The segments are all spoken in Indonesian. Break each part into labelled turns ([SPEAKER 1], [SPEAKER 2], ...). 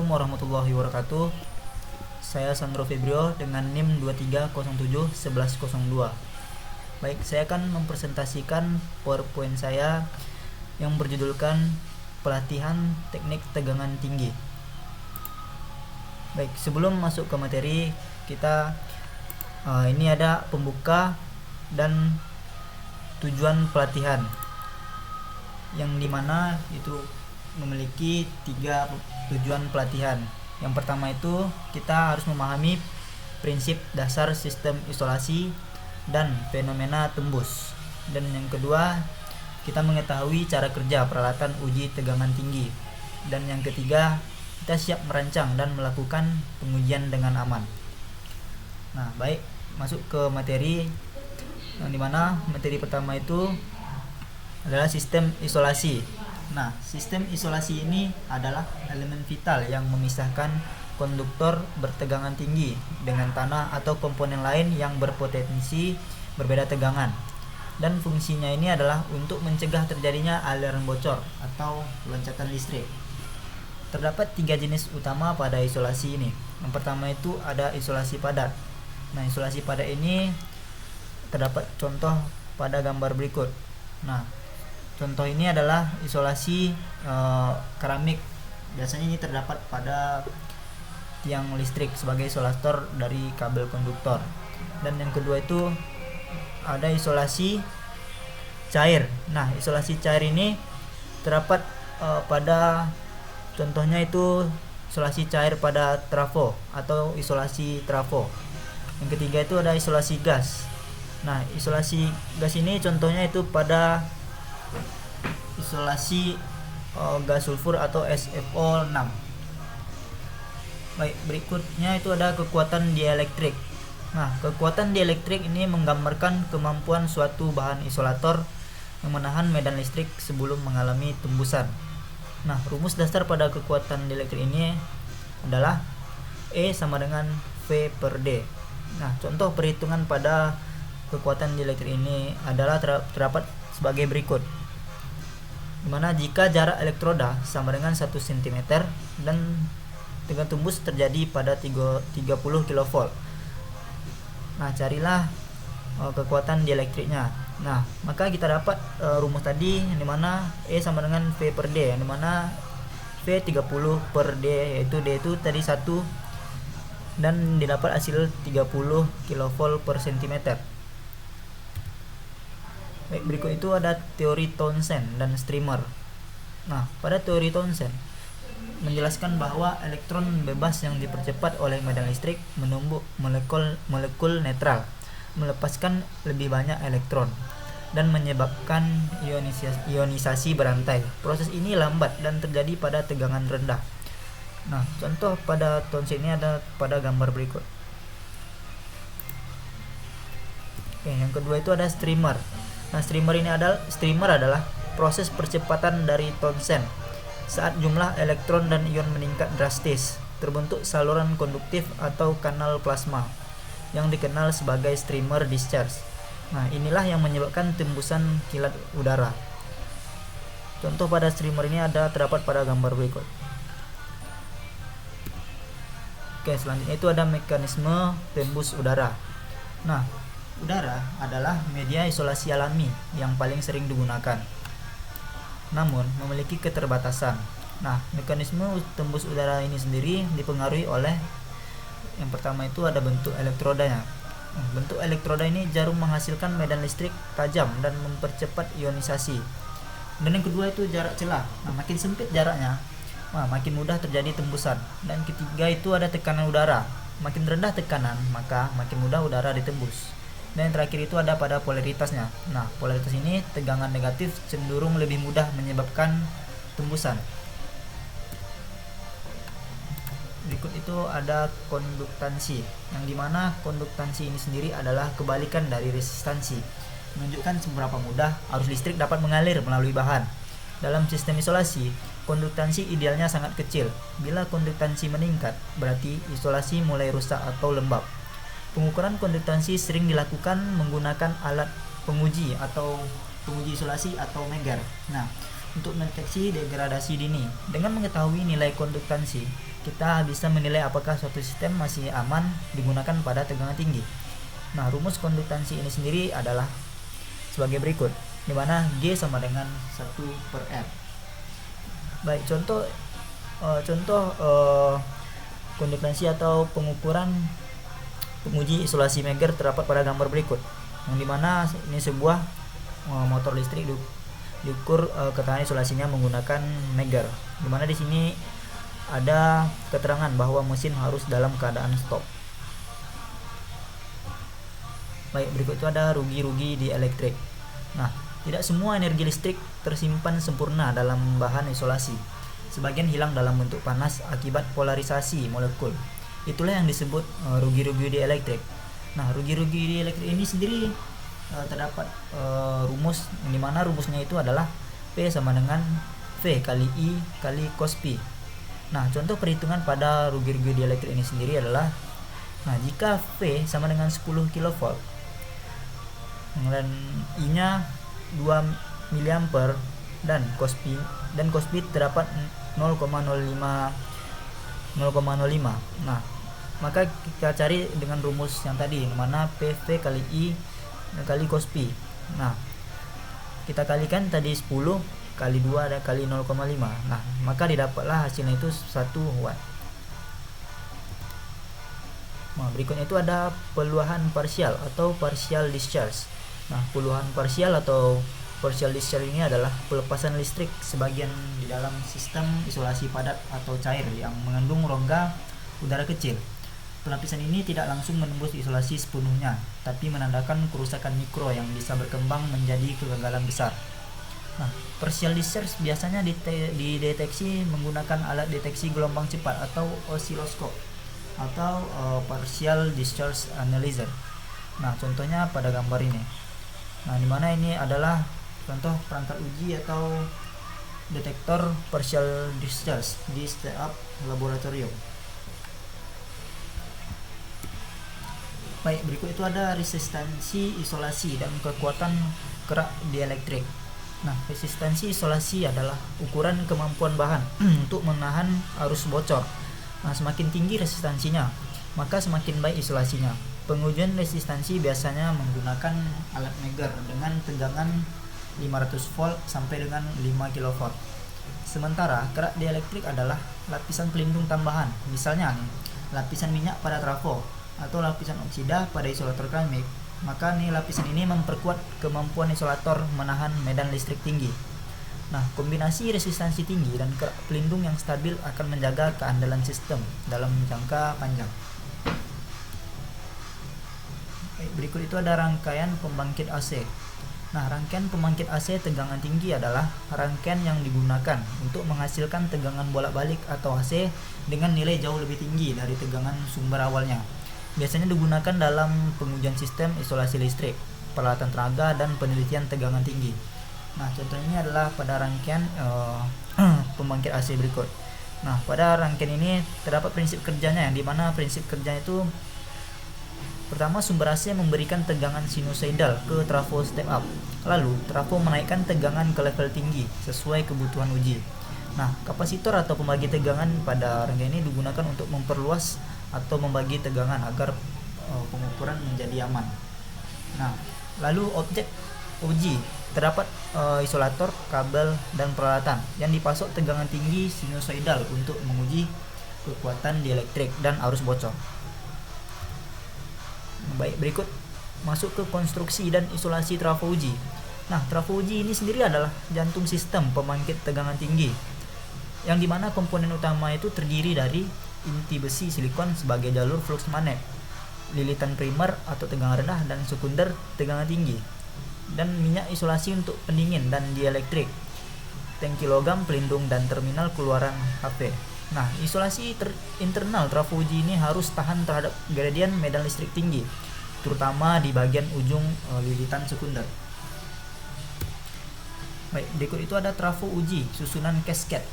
[SPEAKER 1] Assalamualaikum warahmatullahi wabarakatuh. Saya Sandro Febrio dengan NIM 23071102. Baik, saya akan mempresentasikan PowerPoint saya yang berjudulkan pelatihan teknik tegangan tinggi. Baik, sebelum masuk ke materi, kita ini ada pembuka dan tujuan pelatihan, yang dimana itu memiliki 3 tujuan pelatihan. Yang pertama itu kita harus memahami prinsip dasar sistem isolasi dan fenomena tembus. Dan yang kedua, kita mengetahui cara kerja peralatan uji tegangan tinggi. Dan yang ketiga, kita siap merancang dan melakukan pengujian dengan aman. Nah, baik, masuk ke materi, yang dimana materi pertama itu adalah sistem isolasi. Nah, sistem isolasi ini adalah elemen vital yang memisahkan konduktor bertegangan tinggi dengan tanah atau komponen lain yang berpotensi berbeda tegangan. Dan fungsinya ini adalah untuk mencegah terjadinya aliran bocor atau loncatan listrik. Terdapat 3 jenis utama pada isolasi ini. Yang pertama itu ada isolasi padat. Nah, isolasi padat ini terdapat contoh pada gambar berikut. Nah, contoh ini adalah isolasi keramik. Biasanya ini terdapat pada tiang listrik sebagai isolator dari kabel konduktor. Dan yang kedua itu ada isolasi cair. Nah, isolasi cair ini terdapat pada contohnya itu isolasi cair pada trafo atau isolasi trafo. Yang ketiga itu ada isolasi gas. Nah, isolasi gas ini contohnya itu pada isolasi gas sulfur atau SFO6. Baik, berikutnya itu ada kekuatan dielektrik. Nah, kekuatan dielektrik ini menggambarkan kemampuan suatu bahan isolator yang menahan medan listrik sebelum mengalami tembusan. Nah, rumus dasar pada kekuatan dielektrik ini adalah E sama dengan V per D. Nah, contoh perhitungan pada kekuatan dielektrik ini adalah terdapat sebagai berikut. Dimana jika jarak elektroda sama dengan 1 cm dan tegangan tembus terjadi pada 30 kV. Nah, carilah kekuatan dielektriknya. Nah, maka kita dapat rumus tadi, yang dimana E sama dengan V per D, yang dimana V 30 per D, yaitu D itu tadi 1, dan didapat hasil 30 kV per cm. Baik, berikut itu ada teori Townsend dan Streamer. Nah, pada teori Townsend menjelaskan bahwa elektron bebas yang dipercepat oleh medan listrik menumbuk molekul netral, melepaskan lebih banyak elektron dan menyebabkan ionisasi berantai. Proses ini lambat dan terjadi pada tegangan rendah. Nah, contoh pada Townsend ini ada pada gambar berikut. Oke, yang kedua itu ada streamer. Nah, streamer adalah proses percepatan dari Townsend saat jumlah elektron dan ion meningkat drastis. Terbentuk saluran konduktif atau kanal plasma yang dikenal sebagai streamer discharge. Nah, inilah yang menyebabkan tembusan kilat udara. Contoh pada streamer ini terdapat pada gambar berikut. Oke, selanjutnya itu ada mekanisme tembus udara. Nah, udara adalah media isolasi alami yang paling sering digunakan, namun memiliki keterbatasan. Nah, mekanisme tembus udara ini sendiri dipengaruhi oleh yang pertama itu ada bentuk elektrodanya. Bentuk elektroda ini jarum menghasilkan medan listrik tajam dan mempercepat ionisasi. Dan yang kedua itu jarak celah. Nah, makin sempit jaraknya, makin mudah terjadi tembusan. Dan ketiga itu ada tekanan udara. Makin rendah tekanan, maka makin mudah udara ditembus. Dan yang terakhir itu ada pada polaritasnya. Nah, polaritas ini tegangan negatif cenderung lebih mudah menyebabkan tembusan. Berikut itu ada konduktansi, yang dimana konduktansi ini sendiri adalah kebalikan dari resistansi, menunjukkan seberapa mudah arus listrik dapat mengalir melalui bahan. Dalam sistem isolasi, konduktansi idealnya sangat kecil. Bila konduktansi meningkat, berarti isolasi mulai rusak atau lembab. Pengukuran konduktansi sering dilakukan menggunakan alat penguji isolasi atau Megger. Nah, untuk mendeteksi degradasi dini, dengan mengetahui nilai konduktansi, kita bisa menilai apakah suatu sistem masih aman digunakan pada tegangan tinggi. Nah, rumus konduktansi ini sendiri adalah sebagai berikut, di mana G sama dengan 1/R. Baik, contoh konduktansi atau pengukuran penguji isolasi Megger terdapat pada gambar berikut, yang dimana ini sebuah motor listrik diukur keterangan isolasinya menggunakan Megger, dimana di sini ada keterangan bahwa mesin harus dalam keadaan stop. Baik, berikut itu ada rugi-rugi di elektrik. Nah, tidak semua energi listrik tersimpan sempurna dalam bahan isolasi. Sebagian hilang dalam bentuk panas akibat polarisasi molekul. Itulah yang disebut rugi-rugi di elektrik. Nah, rugi-rugi di elektrik ini sendiri terdapat rumus, yang dimana rumusnya itu adalah P sama dengan V kali I kali cos Pi. Nah, contoh perhitungan pada rugi-rugi di elektrik ini sendiri adalah, nah, jika V sama dengan 10 kV dan I-nya 2 mA dan cos Pi terdapat 0,05. Nah, maka kita cari dengan rumus yang tadi, yang mana PV kali I kali cos Pi. Nah, kita kalikan tadi 10 kali 2 dan kali 0,5. Nah, maka didapatlah hasilnya itu 1 watt. Nah, berikutnya itu ada peluahan parsial atau partial discharge. Nah, peluahan parsial atau partial discharge ini adalah pelepasan listrik sebagian di dalam sistem isolasi padat atau cair yang mengandung rongga udara kecil. Pelapisan ini tidak langsung menembus isolasi sepenuhnya, tapi menandakan kerusakan mikro yang bisa berkembang menjadi kegagalan besar. Nah, partial discharge biasanya dideteksi menggunakan alat deteksi gelombang cepat atau osiloskop atau partial discharge analyzer. Nah, contohnya pada gambar ini. Nah, dimana ini adalah contoh perangkat uji atau detektor partial discharge di setiap laboratorium. Baik, berikut itu ada resistansi isolasi dan kekuatan kerak dielektrik. Nah, resistansi isolasi adalah ukuran kemampuan bahan untuk menahan arus bocor. Nah, semakin tinggi resistansinya, maka semakin baik isolasinya. Pengujian resistansi biasanya menggunakan alat Megger dengan tegangan 500 volt sampai dengan 5 kV. Sementara kerak dielektrik adalah lapisan pelindung tambahan, misalnya lapisan minyak pada trafo atau lapisan oksida pada isolator keramik. Maka lapisan ini memperkuat kemampuan isolator menahan medan listrik tinggi. Nah, kombinasi resistansi tinggi dan kerak pelindung yang stabil akan menjaga keandalan sistem dalam jangka panjang. Berikut itu ada rangkaian pembangkit AC. Nah, rangkaian pembangkit AC tegangan tinggi adalah rangkaian yang digunakan untuk menghasilkan tegangan bolak-balik atau AC dengan nilai jauh lebih tinggi dari tegangan sumber awalnya. Biasanya digunakan dalam pengujian sistem isolasi listrik, peralatan tenaga, dan penelitian tegangan tinggi. Nah, contohnya adalah pada rangkaian pembangkit AC berikut. Nah, pada rangkaian ini terdapat prinsip kerjanya, yang dimana prinsip kerjanya itu pertama, sumber AC memberikan tegangan sinusoidal ke trafo step up. Lalu, trafo menaikkan tegangan ke level tinggi sesuai kebutuhan uji. Nah, kapasitor atau pembagi tegangan pada rangkaian ini digunakan untuk memperluas atau membagi tegangan agar pengukuran menjadi aman. Nah, lalu objek uji terdapat isolator, kabel, dan peralatan yang dipasok tegangan tinggi sinusoidal untuk menguji kekuatan dielektrik dan arus bocor. Baik, berikut masuk ke konstruksi dan isolasi trafo uji. Nah, trafo uji ini sendiri adalah jantung sistem pembangkit tegangan tinggi, yang dimana komponen utama itu terdiri dari inti besi silikon sebagai jalur flux magnet, lilitan primer atau tegangan rendah dan sekunder tegangan tinggi, dan minyak isolasi untuk pendingin dan dielektrik, tangki logam pelindung, dan terminal keluaran HP. Nah, isolasi internal trafo uji ini harus tahan terhadap gradien medan listrik tinggi, terutama di bagian ujung lilitan sekunder. Baik, berikut itu ada trafo uji susunan cascade.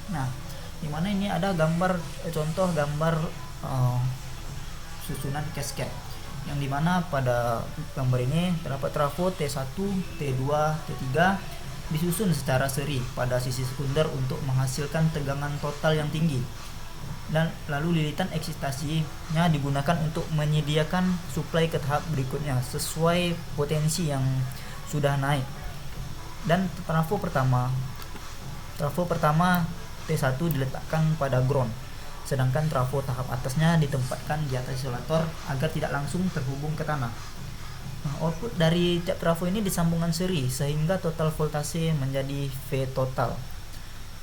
[SPEAKER 1] Nah, dimana ini ada gambar contoh gambar susunan cascade, yang dimana pada gambar ini terdapat trafo T1, T2, T3 disusun secara seri pada sisi sekunder untuk menghasilkan tegangan total yang tinggi. dan lalu lilitan eksitasinya digunakan untuk menyediakan suplai ke tahap berikutnya sesuai potensi yang sudah naik. Dan trafo pertama T1 diletakkan pada ground, sedangkan trafo tahap atasnya ditempatkan di atas isolator agar tidak langsung terhubung ke tanah. Output dari tiap trafo ini disambungkan seri sehingga total voltase menjadi V total.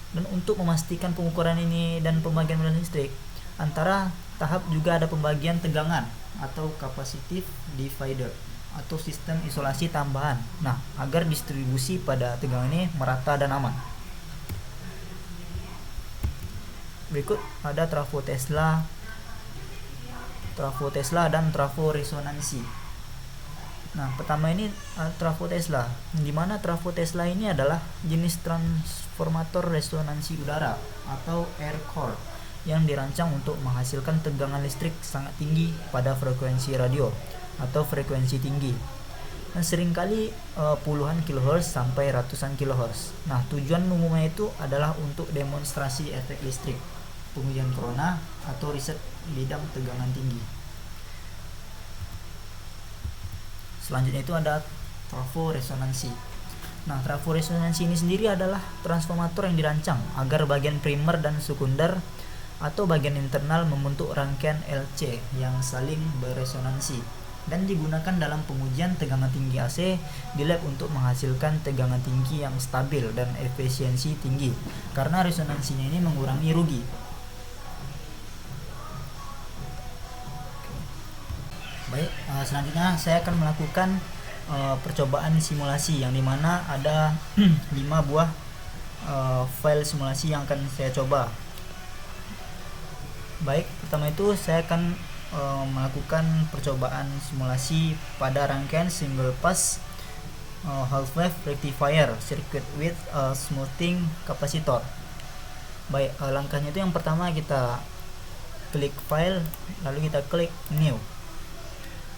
[SPEAKER 1] Dan untuk memastikan pengukuran ini dan pembagian aliran listrik antara tahap juga ada pembagian tegangan atau capacitive divider atau sistem isolasi tambahan. Nah, agar distribusi pada tegangan ini merata dan aman. Berikut ada trafo Tesla dan trafo resonansi. Nah, pertama ini trafo Tesla, di mana trafo Tesla ini adalah jenis transformator resonansi udara atau air core yang dirancang untuk menghasilkan tegangan listrik sangat tinggi pada frekuensi radio atau frekuensi tinggi, dan seringkali puluhan kilohertz sampai ratusan kilohertz. Nah, tujuan umumnya itu adalah untuk demonstrasi efek listrik, pengujian corona, atau riset bidang tegangan tinggi. Selanjutnya itu ada trafo resonansi. Nah, trafo resonansi ini sendiri adalah transformator yang dirancang agar bagian primer dan sekunder atau bagian internal membentuk rangkaian LC yang saling beresonansi dan digunakan dalam pengujian tegangan tinggi AC di lab untuk menghasilkan tegangan tinggi yang stabil dan efisiensi tinggi, karena resonansinya ini mengurangi rugi. Baik, selanjutnya saya akan melakukan percobaan simulasi yang dimana ada 5 buah file simulasi yang akan saya coba. Baik, pertama itu saya akan melakukan percobaan simulasi pada rangkaian single pass half wave rectifier circuit with smoothing capacitor. Baik, langkahnya itu yang pertama kita klik file, lalu kita klik new.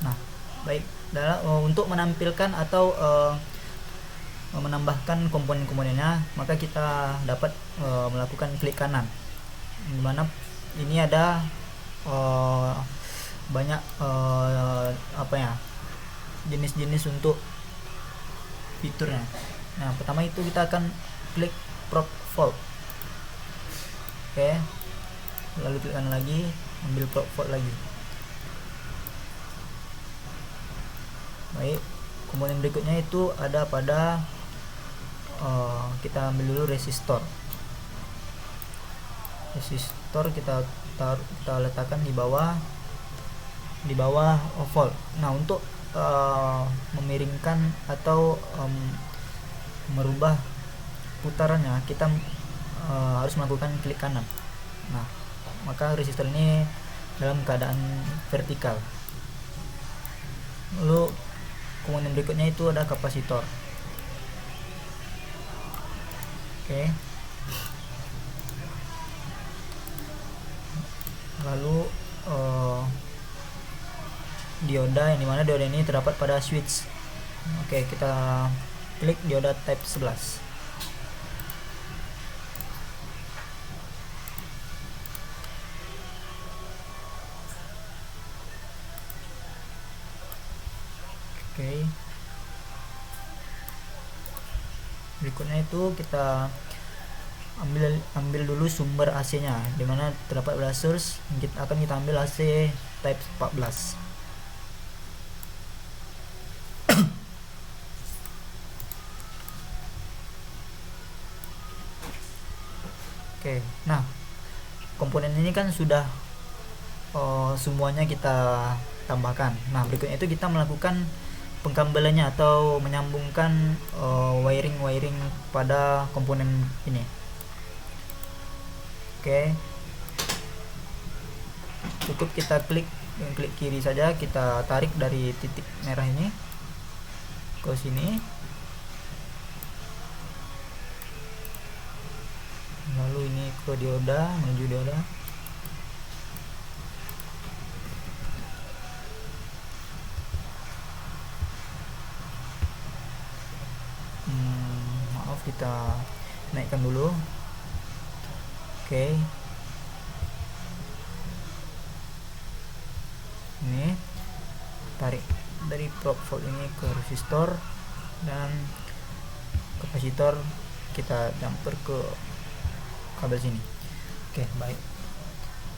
[SPEAKER 1] Nah, baik, untuk menampilkan atau menambahkan komponen-komponennya, maka kita dapat melakukan klik kanan, dimana ini ada banyak jenis-jenis untuk fiturnya. Nah, pertama itu kita akan klik prop fault. Oke, lalu klik kanan lagi, ambil prop fault lagi. Baik, komponen berikutnya itu ada pada kita ambil dulu resistor kita letakkan di bawah volt. Nah, untuk memiringkan atau merubah putarannya kita harus melakukan klik kanan. Nah, maka resistor ini dalam keadaan vertikal. Lalu komponen berikutnya itu ada kapasitor. Oke. Lalu dioda, yang dimana dioda ini terdapat pada switch. Oke, kita klik dioda type 11. Oke. Berikutnya itu kita ambil dulu sumber AC-nya, dimana terdapat pada source. Kita ambil AC type 14. Oke, nah komponen ini kan sudah semuanya kita tambahkan. Nah, berikutnya itu kita melakukan pengkabelannya atau menyambungkan wiring pada komponen ini. Oke, cukup kita klik kiri saja, kita tarik dari titik merah ini ke sini, lalu ini ke dioda, menuju dioda. Maaf, kita naikkan dulu. Oke. tarik dari probe volt ini ke resistor, dan kapasitor kita jumper ke kabel sini. Oke, baik.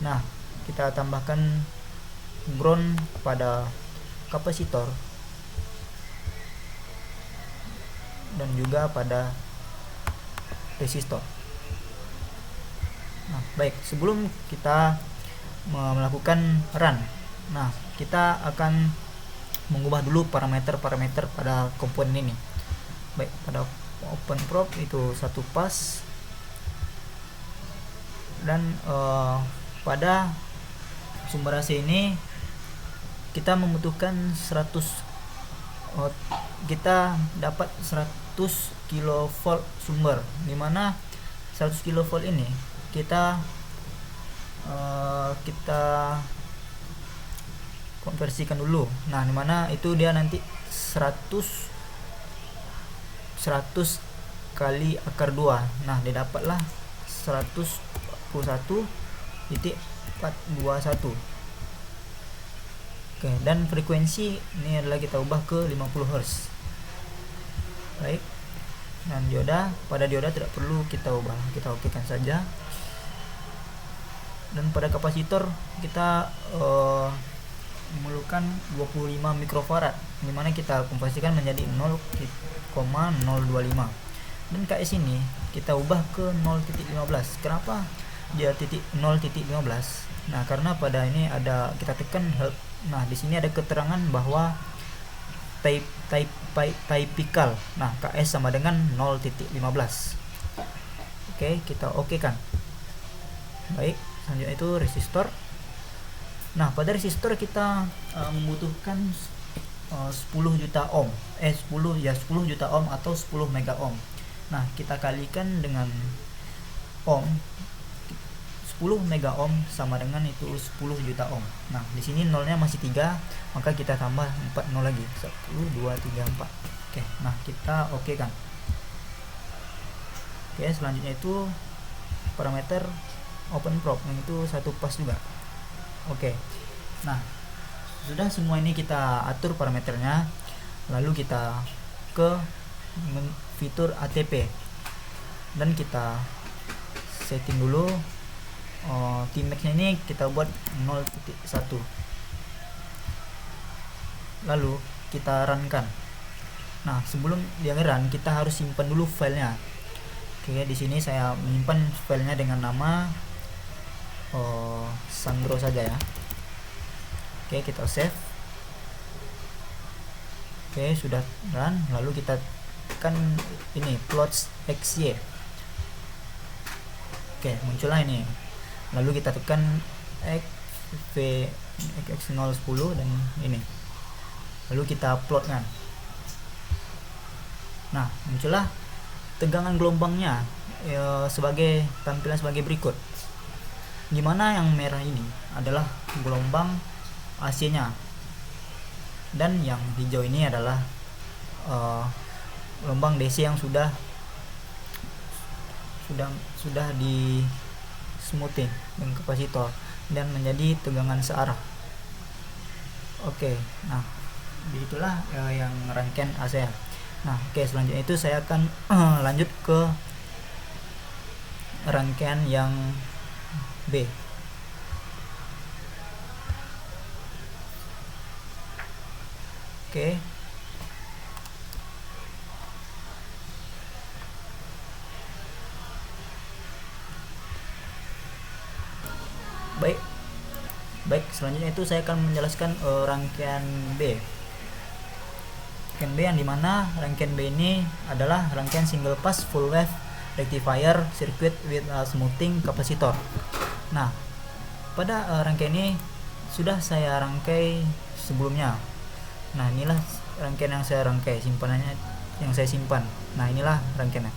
[SPEAKER 1] Nah, kita tambahkan ground pada kapasitor dan juga pada resistor. Nah, baik, sebelum kita melakukan run, nah kita akan mengubah dulu parameter-parameter pada komponen ini. Baik, pada open probe itu 1 pas, dan pada sumber AC ini kita membutuhkan 100, kita dapat 100 kV sumber, dimana 100 kV ini kita konversikan dulu. Nah, dimana itu dia nanti 100 kali akar 2. Nah, dia dapatlah 141.421. Oke, dan frekuensi ini adalah kita ubah ke 50 Hz. Baik. Dan pada dioda tidak perlu kita ubah, kita okekan saja. Dan pada kapasitor kita memerlukan 25 mikrofarad, dimana kita konversikan menjadi 0,025. Dan KS ini kita ubah ke 0.15. Kenapa dia 0.15? Nah, karena pada ini ada kita tekan help. Nah, di sini ada keterangan bahwa typical. Nah, KS sama dengan 0.15. Oke, kita okekan. Baik, selanjutnya itu resistor. Nah, pada resistor kita membutuhkan 10 juta ohm. 10 juta ohm atau 10 mega ohm. Nah, kita kalikan dengan ohm. 10 mega ohm sama dengan itu 10 juta ohm. Nah, di sini nolnya masih 3, maka kita tambah 4 nol lagi. 1 2 3 4. Oke, nah kita okekan. Oke, selanjutnya itu parameter open probe, yang itu 1 pas juga. Oke. Nah, sudah semua ini kita atur parameternya, lalu kita ke fitur ATP dan kita setting dulu. Tmax nya ini kita buat 0.1, lalu kita runkan. Nah, sebelum dia nge-run kita harus simpan dulu filenya. Oke, di sini saya menyimpan filenya dengan nama Sandro saja ya. Oke, kita save. Oke, sudah run, lalu kita tekan ini plots XY. Oke, muncullah ini. Lalu kita tekan X010 dan ini. Lalu kita plotkan. Nah, muncullah tegangan gelombangnya sebagai tampilan sebagai berikut. Dimana yang merah ini adalah gelombang AC-nya, dan yang hijau ini adalah gelombang DC yang sudah di smoothin dengan kapasitor dan menjadi tegangan searah. Oke, nah begitulah yang rangkaian AC. Nah, oke, selanjutnya itu saya akan lanjut ke rangkaian yang B. Oke. Baik, selanjutnya itu saya akan menjelaskan rangkaian B. Rangkaian B yang dimana rangkaian B ini adalah rangkaian single pass full wave rectifier circuit with smoothing capacitor. Nah, pada rangkaian ini sudah saya rangkai sebelumnya. Nah, inilah rangkaian yang saya rangkai, simpanannya yang saya simpan. Nah, inilah rangkaiannya,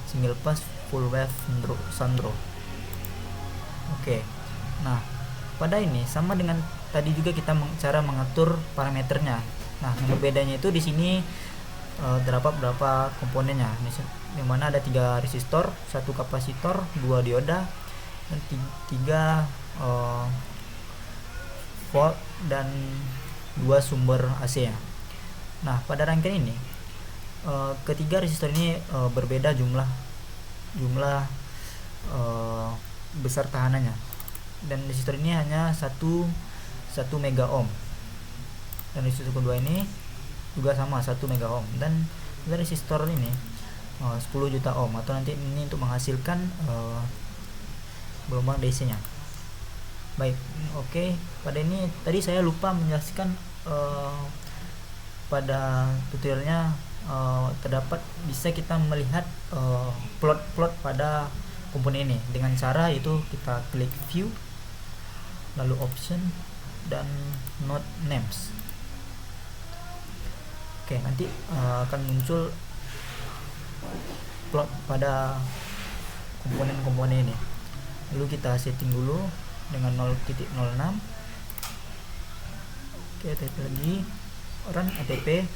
[SPEAKER 1] single pass full wave Sandro. Oke. Nah, pada ini sama dengan tadi juga kita cara mengatur parameternya. Nah, yang berbedanya itu di sini terdapat berapa komponennya. Di mana ada 3 resistor, 1 kapasitor, 2 dioda, dan 3 volt dan 2 sumber AC nya. Nah, pada rangkaian ini ketiga resistor ini berbeda jumlah besar tahanannya, dan resistor ini hanya 1 mega ohm, dan resistor kedua ini juga sama 1 mega ohm, dan resistor ini 10 juta ohm, atau nanti ini untuk menghasilkan gelombang DC nya. Baik, oke. Pada ini tadi saya lupa menjelaskan pada tutorialnya terdapat bisa kita melihat plot pada komponen ini dengan cara yaitu kita klik view, lalu option, dan node names. Oke, nanti akan muncul plot pada komponen-komponen ini. Lalu kita setting dulu dengan 0.06. Oke, ATP lagi, run ATP,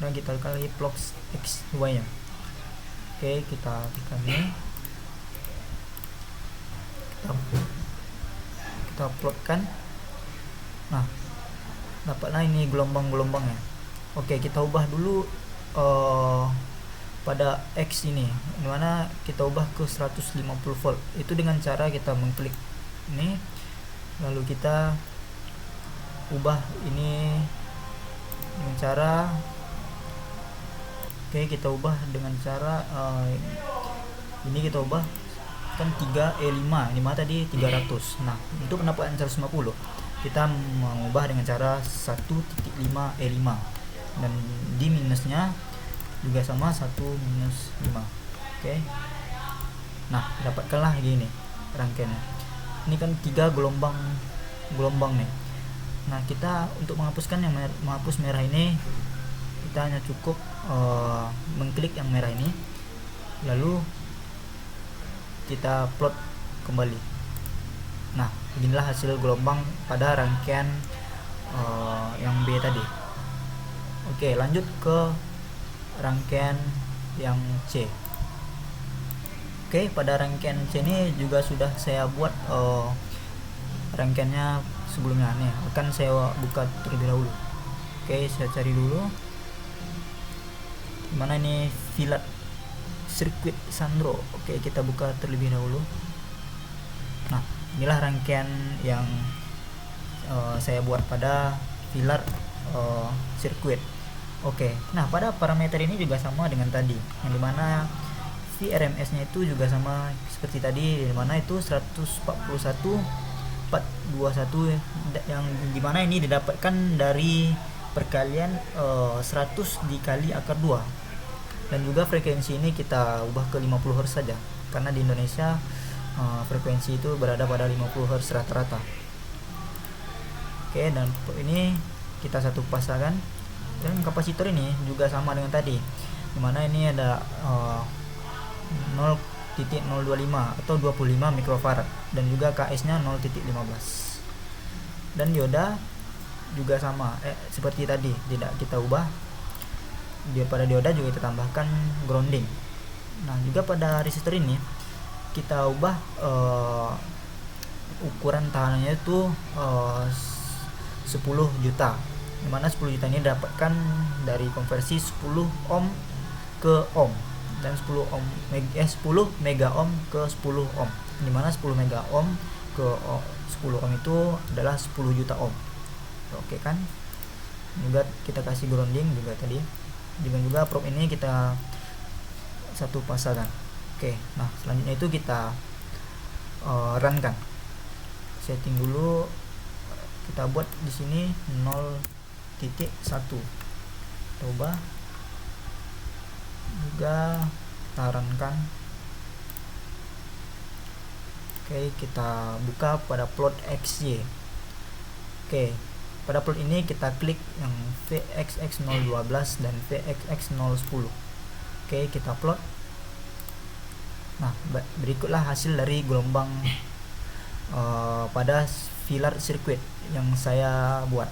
[SPEAKER 1] dan kita kali blocks x y nya. Oke, kita tekan ini, kita plotkan. Nah, dapatlah ini gelombang-gelombangnya. Oke, kita ubah dulu pada X ini, dimana kita ubah ke 150 volt. Itu dengan cara kita mengklik ini, lalu kita ubah ini dengan cara kita ubah dengan cara ini kita ubah kan 3E5 tadi 300. Nah, untuk pendapatan 150 kita mengubah dengan cara 1.5E5, dan di minusnya juga sama 1 minus 5. Oke. Nah, dapatkanlah gini rangkaiannya. Ini kan 3 gelombang nih. Nah, kita untuk menghapuskan menghapus merah ini, kita hanya cukup mengklik yang merah ini, lalu kita plot kembali. Nah, beginilah hasil gelombang pada rangkaian yang B tadi. Oke, lanjut ke rangkaian yang C. Oke, pada rangkaian C ini juga sudah saya buat rangkaiannya sebelumnya nih. Akan saya buka terlebih dahulu. Oke, saya cari dulu mana ini Filat Circuit Sandro. Oke, kita buka terlebih dahulu. Nah, inilah rangkaian yang saya buat pada Filat Circuit. Oke, nah pada parameter ini juga sama dengan tadi, yang dimana VRMS nya itu juga sama seperti tadi, dimana itu 141.421, yang dimana ini didapatkan dari perkalian 100 dikali akar 2, dan juga frekuensi ini kita ubah ke 50 Hz saja, karena di Indonesia frekuensi itu berada pada 50 Hz rata-rata. Oke, dan ini kita satu pasangkan, dan kapasitor ini juga sama dengan tadi, dimana ini ada 0.025 atau 25 mikrofarad, dan juga KS nya 0.15, dan dioda juga sama seperti tadi, tidak kita ubah. Pada dioda juga kita tambahkan grounding. Nah, juga pada resistor ini kita ubah ukuran tahanannya itu 10 juta, dimana 10 juta ini dapatkan dari konversi 10 ohm ke ohm, dan 10 mega ohm ke 10 ohm, dimana 10 mega ohm ke 10 ohm itu adalah 10 juta ohm. Oke kan, juga kita kasih grounding juga tadi, dengan juga probe ini kita satu pasangkan. Oke, nah selanjutnya itu kita run kan, setting dulu, kita buat di sini 0.1, coba juga kita run kan. Oke, kita buka pada plot XY. Oke, pada plot ini kita klik yang VXX012 dan VXX010. Oke, kita plot. Nah, berikutlah hasil dari gelombang pada Filat Circuit yang saya buat.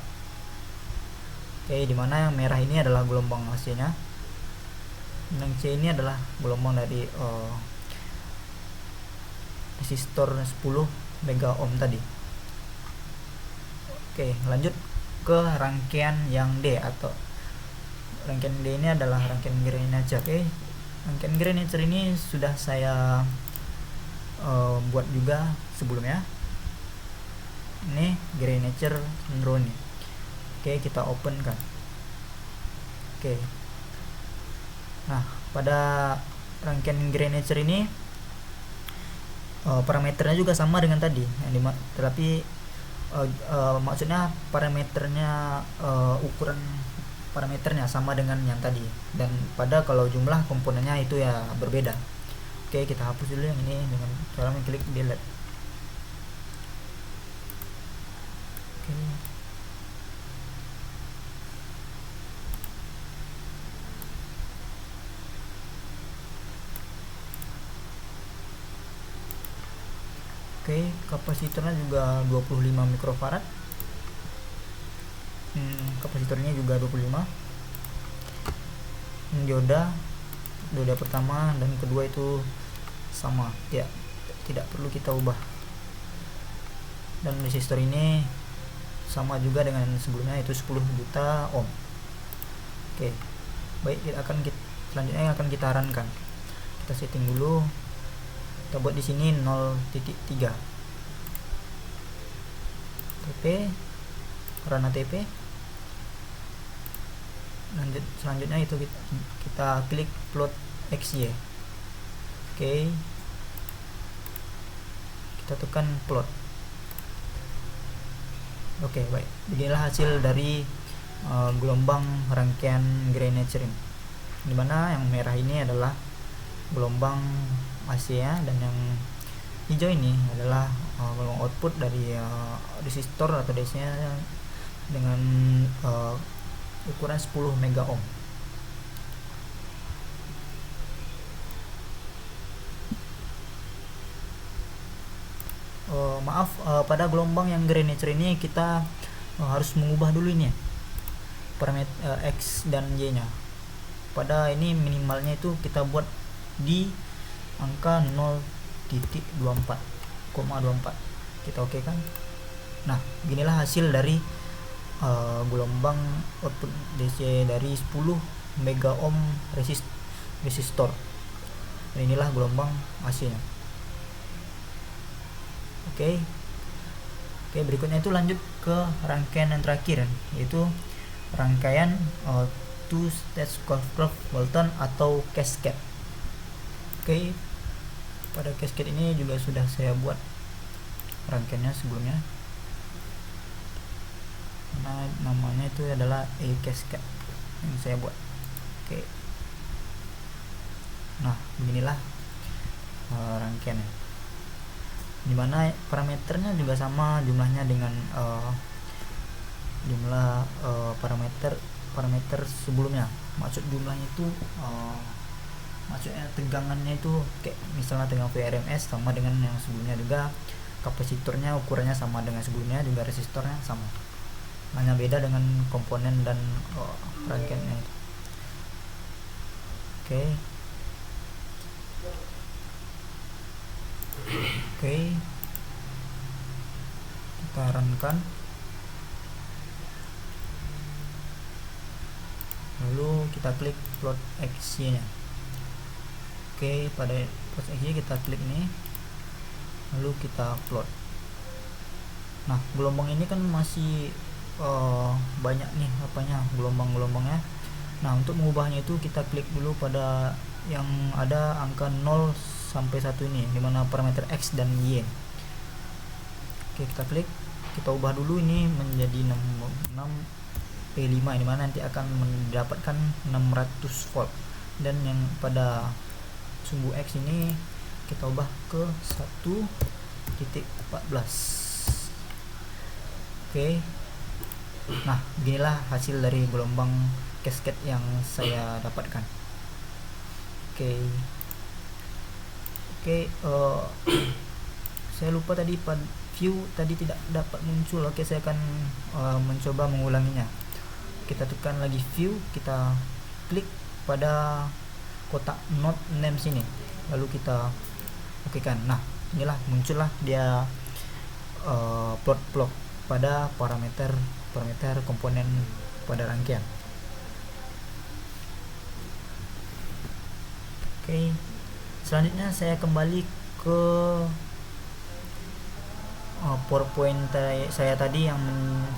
[SPEAKER 1] Oke, dimana yang merah ini adalah gelombang hasilnya, yang C ini adalah gelombang dari resistor 10 mega ohm tadi. Oke, lanjut ke rangkaian yang D, atau rangkaian D ini adalah rangkaian Graniture. Oke, rangkaian Graniture ini sudah saya buat juga sebelumnya. Ini Graniture drone. Oke, kita open kan. Oke, nah pada rangkaian Graniture ini parameternya juga sama dengan tadi, tetapi maksudnya parameternya, ukuran parameternya sama dengan yang tadi, dan pada kalau jumlah komponennya itu ya berbeda. Oke, kita hapus dulu yang ini dengan cara mengklik delete. Oke, kapasitornya juga 25 mikrofarad. Kapasitornya juga 25. Dioda pertama dan kedua itu sama, tidak perlu kita ubah. Dan resistor ini sama juga dengan sebelumnya, itu 10 juta ohm. Oke, baik, selanjutnya akan kita runkan. Kita setting dulu, kita buat di sini 0.3 TP, run ATP. Selanjutnya itu kita klik plot XY. Oke, kita tekan plot. Oke, baik, beginilah hasil dari gelombang rangkaian Graniture ini, dimana yang merah ini adalah gelombang AC ya, dan yang hijau ini adalah gelombang output dari resistor atau DC nya dengan ukuran 10 mega ohm. Maaf, pada gelombang yang Graniture ini kita harus mengubah dulu ini parameter X dan Y nya. Pada ini minimalnya itu kita buat di angka 0.24,24. Kita oke kan. Nah, beginilah hasil dari gelombang output DC dari 10 mega ohm resistor. Dan inilah gelombang AC nya. Oke, berikutnya itu lanjut ke rangkaian yang terakhir, yaitu rangkaian two stage curve Walton atau cascade. Oke, pada cascade ini juga sudah saya buat rangkaiannya sebelumnya. Nah, namanya itu adalah A cascade yang saya buat. Oke, nah beginilah rangkaiannya, dimana parameternya juga sama jumlahnya dengan jumlah parameter sebelumnya. Maksud jumlahnya itu maksudnya tegangannya itu kayak misalnya tegangan VRMS sama dengan yang sebelumnya, juga kapasitornya ukurannya sama dengan sebelumnya, juga resistornya sama, hanya beda dengan komponen dan rangkaiannya itu. Oke, kita runkan, lalu kita klik plot XY nya. Oke, pada plot XY kita klik ini, lalu kita plot. Nah, gelombang ini kan masih banyak nih gelombang-gelombangnya. Nah, untuk mengubahnya itu kita klik dulu pada yang ada angka 0 sampai 1 ini, dimana parameter X dan Y. Oke, kita klik, kita ubah dulu ini menjadi 6P5, dimana nanti akan mendapatkan 600 volt, dan yang pada sumbu X ini kita ubah ke 1.14. Oke, nah beginilah hasil dari gelombang cascade yang saya dapatkan. Saya lupa tadi pada view tadi tidak dapat muncul. Oke, saya akan mencoba mengulanginya. Kita tekan lagi view, kita klik pada kotak node name sini, lalu kita oke kan. Nah, inilah muncullah dia plot pada parameter komponen pada rangkaian. Oke, selanjutnya saya kembali ke PowerPoint saya tadi yang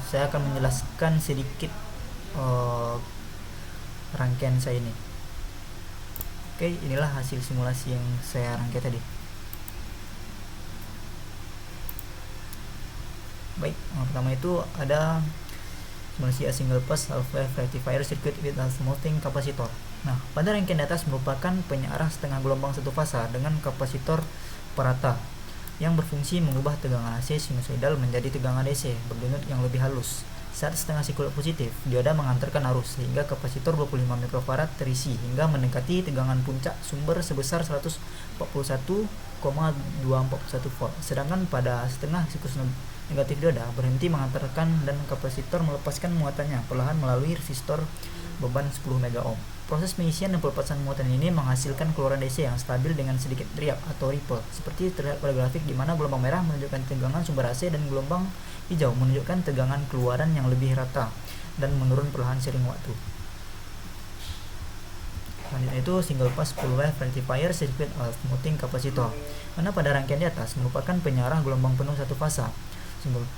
[SPEAKER 1] saya akan menjelaskan sedikit rangkaian saya ini. Oke, inilah hasil simulasi yang saya rangkai tadi. Baik, yang pertama itu ada simulasi a single pass half-wave rectifier circuit with a smoothing capacitor. Nah, pada rangkaian di atas merupakan penyearah setengah gelombang satu fasa dengan kapasitor perata yang berfungsi mengubah tegangan AC sinusoidal menjadi tegangan DC berdenyut yang lebih halus. Saat setengah siklus positif, dioda mengantarkan arus sehingga kapasitor 25 mikrofarad terisi hingga mendekati tegangan puncak sumber sebesar 141,241 volt. Sedangkan pada setengah siklus negatif dioda berhenti mengantarkan dan kapasitor melepaskan muatannya perlahan melalui resistor beban 10 mega ohm. Proses pengisian dan pelepasan muatan ini menghasilkan keluaran DC yang stabil dengan sedikit riak atau ripple, seperti terlihat pada grafik di mana gelombang merah menunjukkan tegangan sumber AC dan gelombang hijau menunjukkan tegangan keluaran yang lebih rata dan menurun perlahan seiring waktu. Selanjutnya itu single pass full wave rectifier circuit smoothing capacitor, mana pada rangkaian di atas merupakan penyarah gelombang penuh satu fasa single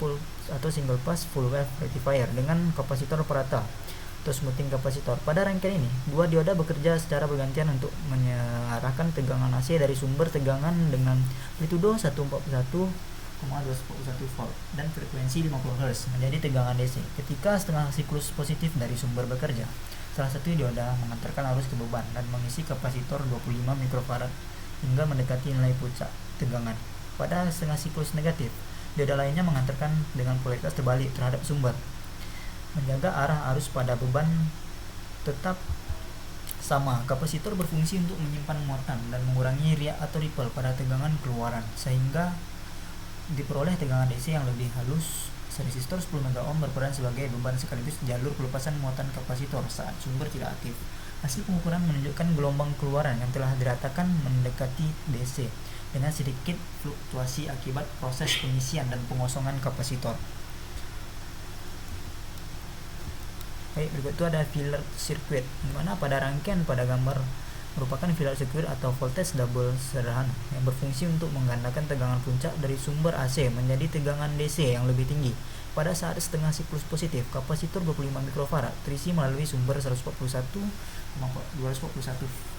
[SPEAKER 1] pass full wave rectifier dengan kapasitor perata atau smoothing kapasitor. Pada rangkaian ini, dua dioda bekerja secara bergantian untuk mengarahkan tegangan AC dari sumber tegangan dengan amplitudo 141,241 volt dan frekuensi 50 Hz menjadi tegangan DC. Ketika setengah siklus positif dari sumber bekerja, salah satu dioda mengantarkan arus ke beban dan mengisi kapasitor 25 mikrofarad hingga mendekati nilai puncak tegangan. Pada setengah siklus negatif, dioda lainnya mengantarkan dengan polaritas terbalik terhadap sumber, menjaga arah arus pada beban tetap sama. Kapasitor berfungsi untuk menyimpan muatan dan mengurangi riak atau ripple pada tegangan keluaran sehingga diperoleh tegangan DC yang lebih halus. Resistor 10 mega ohm berperan sebagai beban sekaligus jalur pelepasan muatan kapasitor saat sumber tidak aktif. Hasil pengukuran menunjukkan gelombang keluaran yang telah diratakan mendekati DC dengan sedikit fluktuasi akibat proses pengisian dan pengosongan kapasitor. Baik, berikut itu ada filler circuit, di mana pada rangkaian pada gambar merupakan filler circuit atau voltage double sederhana yang berfungsi untuk menggandakan tegangan puncak dari sumber AC menjadi tegangan DC yang lebih tinggi. Pada saat setengah siklus positif, kapasitor 25 mikrofarad terisi melalui sumber 241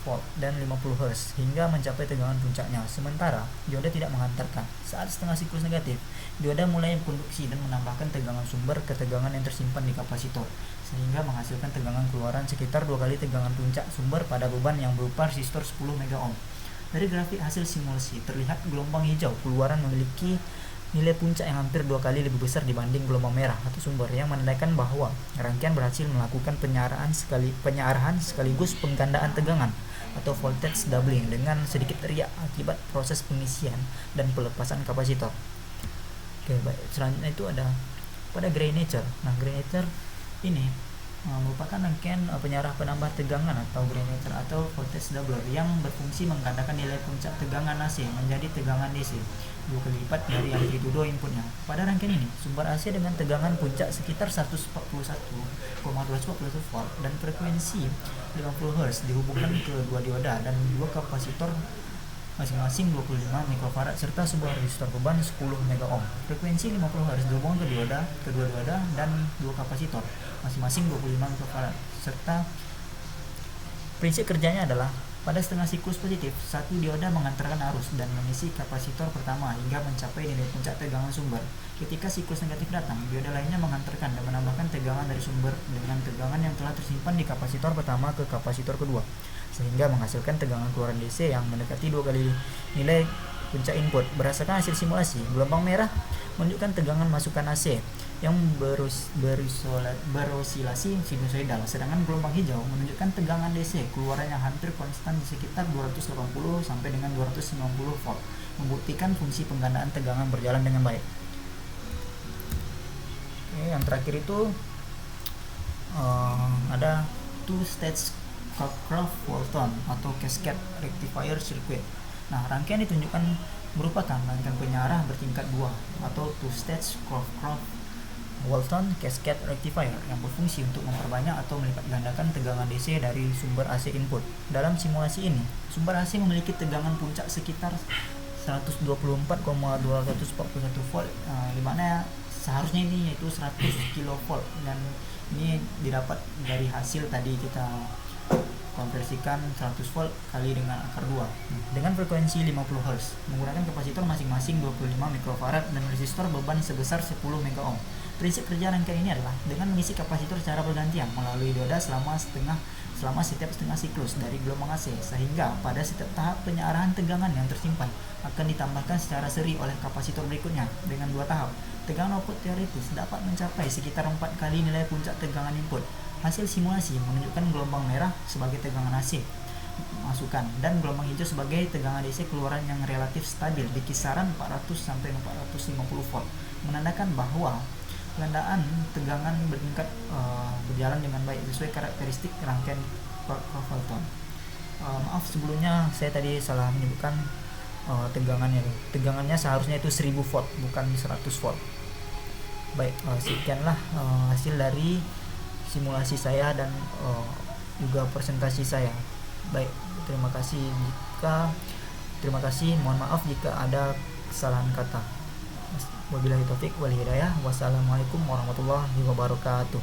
[SPEAKER 1] volt dan 50 Hz hingga mencapai tegangan puncaknya. Sementara dioda tidak mengantarkan. Saat setengah siklus negatif, dioda mulai berkonduksi dan menambahkan tegangan sumber ke tegangan yang tersimpan di kapasitor sehingga menghasilkan tegangan keluaran sekitar 2 kali tegangan puncak sumber pada beban yang berupa resistor 10 mega ohm. Dari grafik hasil simulasi terlihat gelombang hijau keluaran memiliki nilai puncak yang hampir 2 kali lebih besar dibanding gelombang merah atau sumber, yang menandakan bahwa rangkaian berhasil melakukan penyarahan sekaligus penggandaan tegangan atau voltage doubling dengan sedikit riak akibat proses pengisian dan pelepasan kapasitor. Oke, baik. Selanjutnya itu ada pada gray nature. Nah, gray nature ini merupakan rangkaian penyarah penambah tegangan atau gray nature atau voltage doubler yang berfungsi menggandakan nilai puncak tegangan AC menjadi tegangan DC 2 kali lipat dari amplitudo inputnya. Pada rangkaian ini, sumber AC dengan tegangan puncak sekitar 141,241 volt dan frekuensi 50 Hz dihubungkan ke dua dioda dan dua kapasitor masing-masing 25 mikrofarad serta sebuah resistor beban 10 mega ohm. Frekuensi 50 Hz dihubungkan ke kedua dioda dan dua kapasitor masing-masing 25 mikrofarad serta prinsip kerjanya adalah pada setengah siklus positif, satu dioda mengantarkan arus dan mengisi kapasitor pertama hingga mencapai nilai puncak tegangan sumber. Ketika siklus negatif datang, dioda lainnya mengantarkan dan menambahkan tegangan dari sumber dengan tegangan yang telah tersimpan di kapasitor pertama ke kapasitor kedua, sehingga menghasilkan tegangan keluaran DC yang mendekati 2 kali nilai puncak input. Berdasarkan hasil simulasi, gelombang merah menunjukkan tegangan masukan AC yang berosilasi sinusoidal, sedangkan gelombang hijau menunjukkan tegangan DC keluaran yang hampir konstan di sekitar 280 sampai dengan 290 volt, membuktikan fungsi penggandaan tegangan berjalan dengan baik. Oke, yang terakhir itu ada two stage Kirchhoff-Walton atau cascade rectifier circuit. Nah, rangkaian ditunjukkan merupakan rangkaian penyarah bertingkat 2 atau two stage Kirchhoff Walton Cascade Rectifier yang berfungsi untuk memperbanyak atau melipat gandakan tegangan DC dari sumber AC input. Dalam simulasi ini, sumber AC memiliki tegangan puncak sekitar 124,241 volt, di mana seharusnya ini yaitu 100 kV, dan ini didapat dari hasil tadi kita konversikan 100 volt kali dengan akar 2 dengan frekuensi 50 Hz menggunakan kapasitor masing-masing 25 mikrofarad dan resistor beban sebesar 10 megaohm. Prinsip kerja rangkaian ini adalah dengan mengisi kapasitor secara bergantian melalui dioda selama setiap setengah siklus dari gelombang AC, sehingga pada setiap tahap penyaarahan tegangan yang tersimpan akan ditambahkan secara seri oleh kapasitor berikutnya dengan 2 tahap. Tegangan output teoritis dapat mencapai sekitar 4 kali nilai puncak tegangan input. Hasil simulasi menunjukkan gelombang merah sebagai tegangan AC masukan dan gelombang hijau sebagai tegangan DC keluaran yang relatif stabil di kisaran 400 sampai 450 volt, menandakan bahwa gandaan tegangan bertingkat berjalan dengan baik sesuai karakteristik rangkaian Walton. Maaf sebelumnya saya tadi salah menyebutkan tegangannya. Tegangannya seharusnya itu 1000 volt bukan 100 volt. Baik, sekianlah hasil dari simulasi saya dan juga presentasi saya. Baik, terima kasih, mohon maaf jika ada kesalahan kata. Wabillahi taufik wal hidayah. Wassalamualaikum warahmatullahi wabarakatuh.